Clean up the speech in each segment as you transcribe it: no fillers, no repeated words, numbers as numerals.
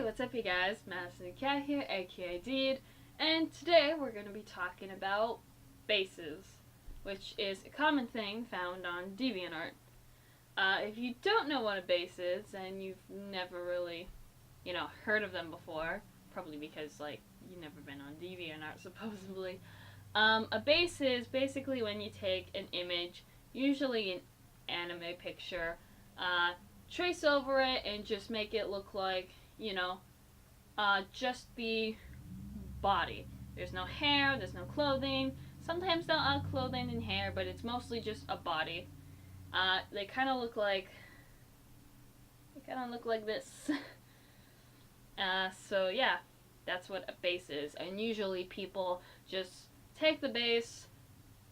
Hey, what's up you guys? Madison the Cat here, aka Deed, and today we're going to be talking about bases, which is a common thing found on DeviantArt. If you don't know what a base is, and you've never really, heard of them before, probably because, you've never been on DeviantArt, supposedly. A base is basically when you take an image, usually an anime picture, trace over it and just make it look like, just the body. There's no hair, there's no clothing. Sometimes they'll add clothing and hair, but it's mostly just a body. They kind of look like this. So yeah, that's what a base is. And usually people just take the base,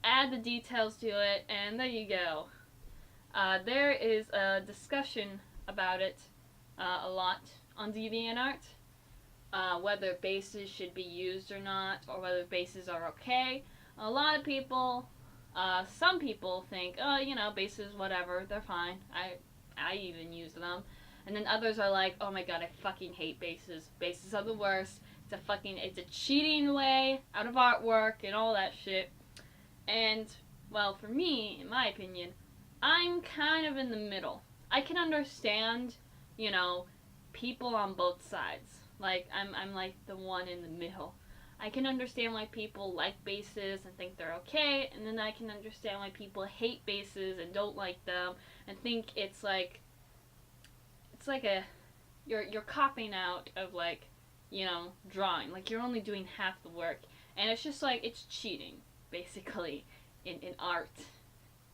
add the details to it, and there you go. There is a discussion about it a lot on DeviantArt, whether bases should be used or not, or whether bases are okay. A lot of people, some people think, bases, whatever, they're fine. I even use them. And then others are like, oh my god, I fucking hate bases. Bases are the worst. It's a cheating way out of artwork and all that shit. And, well, for me, in my opinion, I'm kind of in the middle. I can understand, people on both sides. I'm like the one in the middle. I can understand why people like bases and think they're okay, and then I can understand why people hate bases and don't like them and think it's like you're copping out of drawing. Like you're only doing half the work. And it's just it's cheating, basically, in art.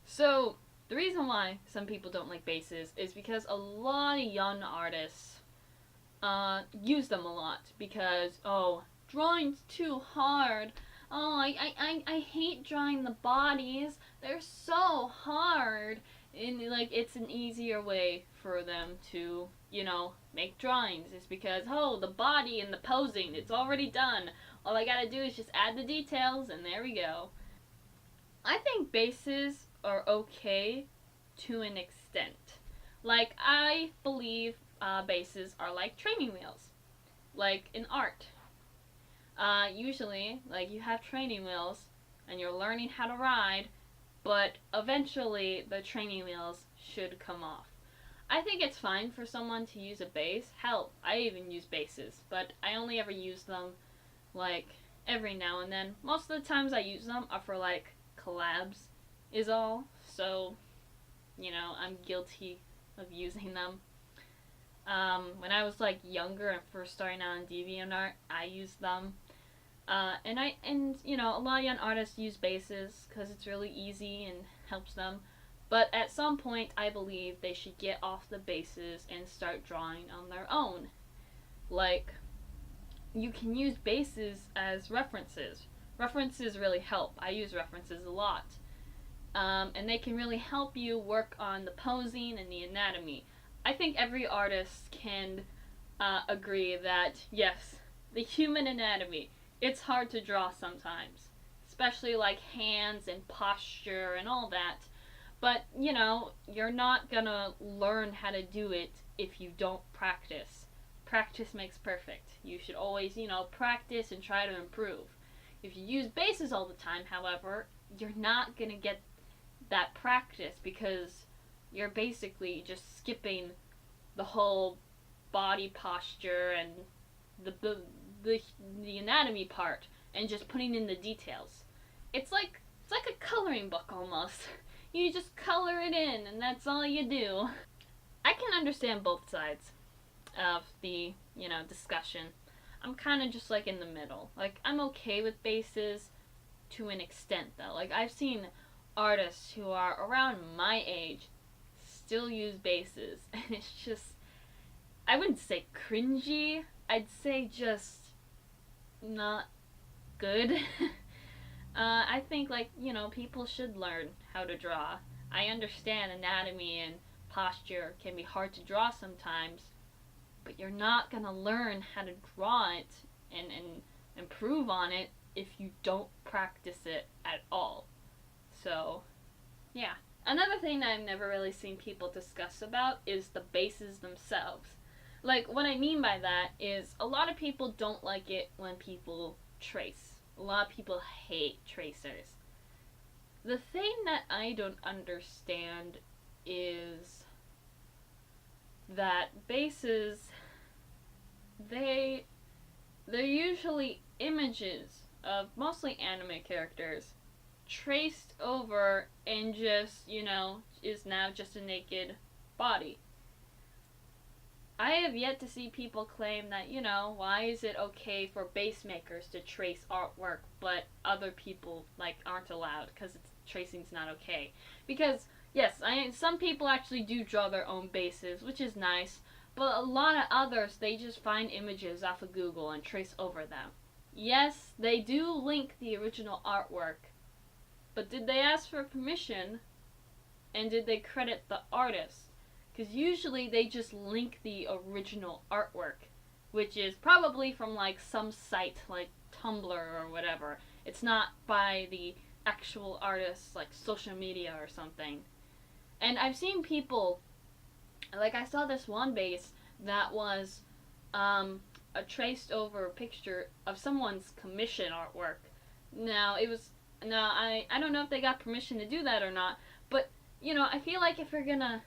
So the reason why some people don't like bases is because a lot of young artists use them a lot because, oh, drawing's too hard. Oh, I hate drawing the bodies. They're so hard. And it's an easier way for them to, make drawings. It's because, oh, the body and the posing, it's already done. All I gotta do is just add the details and there we go. I think bases are okay to an extent. I believe bases are like training wheels, like in art. Usually, you have training wheels and you're learning how to ride, but eventually the training wheels should come off. I think it's fine for someone to use a base. Hell, I even use bases, but I only ever use them every now and then. Most of the times I use them are for collabs is all. So, I'm guilty of using them. When I was younger and first starting out on DeviantArt, I used them. And a lot of young artists use bases because it's really easy and helps them. But at some point, I believe they should get off the bases and start drawing on their own. You can use bases as references. References really help. I use references a lot. And they can really help you work on the posing and the anatomy. I think every artist can agree that, yes, the human anatomy, it's hard to draw sometimes. Especially hands and posture and all that. But, you're not gonna learn how to do it if you don't practice. Practice makes perfect. You should always, practice and try to improve. If you use bases all the time, however, you're not gonna get that practice because you're basically just skipping the whole body posture and the anatomy part and just putting in the details. It's like a coloring book almost. You just color it in and that's all you do. I can understand both sides of the, discussion. I'm kind of just in the middle. I'm okay with bases to an extent though. I've seen artists who are around my age still use bases and it's just, I wouldn't say cringy, I'd say just not good. I think people should learn how to draw. I understand anatomy and posture can be hard to draw sometimes, but you're not gonna learn how to draw it and improve on it if you don't practice it at all. So, yeah. Another thing that I've never really seen people discuss about is the bases themselves. Like, what I mean by that is a lot of people don't like it when people trace. A lot of people hate tracers. The thing that I don't understand is that bases, they're usually images of mostly anime characters traced over and just, is now just a naked body. I have yet to see people claim that, why is it okay for base makers to trace artwork, but other people, aren't allowed because tracing's not okay. Because, yes, some people actually do draw their own bases, which is nice, but a lot of others, they just find images off of Google and trace over them. Yes, they do link the original artwork, but did they ask for permission? And did they credit the artist? Because usually they just link the original artwork, which is probably from some site like Tumblr or whatever. It's not by the actual artist's social media or something. And I've seen people, I saw this one base that was a traced over picture of someone's commission artwork. Now I don't know if they got permission to do that or not, but I feel like if you're gonna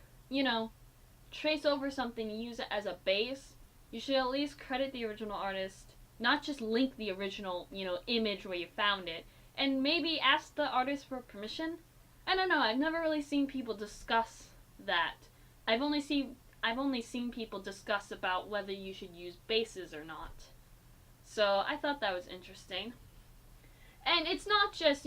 trace over something and use it as a base, you should at least credit the original artist, not just link the original, image where you found it, and maybe ask the artist for permission. I don't know, I've never really seen people discuss that. I've only seen people discuss about whether you should use bases or not. So I thought that was interesting. And it's not just,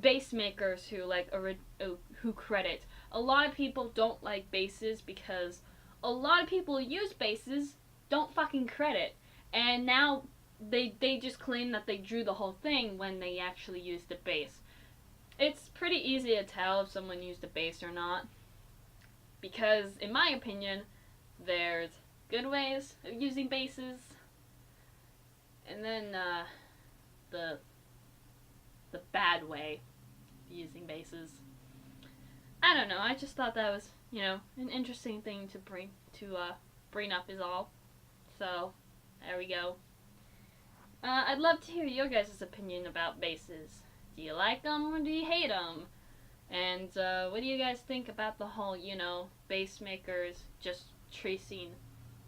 base makers who credit. A lot of people don't like bases because a lot of people who use bases don't fucking credit. And now they just claim that they drew the whole thing when they actually used the base. It's pretty easy to tell if someone used a base or not. Because, in my opinion, there's good ways of using bases. And then, the bad way of using bases. I don't know, I just thought that was, an interesting thing to bring up is all. So, there we go. I'd love to hear your guys' opinion about bases. Do you like them or do you hate them? And, what do you guys think about the whole, base makers just tracing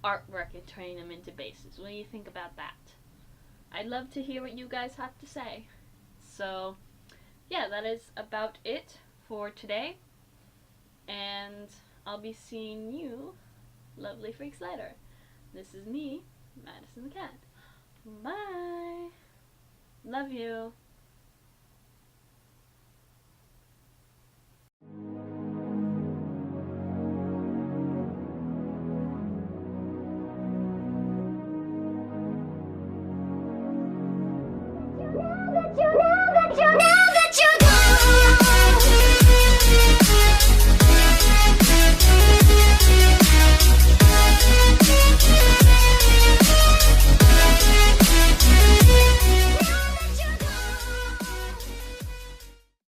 artwork and turning them into bases? What do you think about that? I'd love to hear what you guys have to say. So, yeah, that is about it for today. And I'll be seeing you lovely freaks later. This is me, Madison the Cat. Bye. Love you.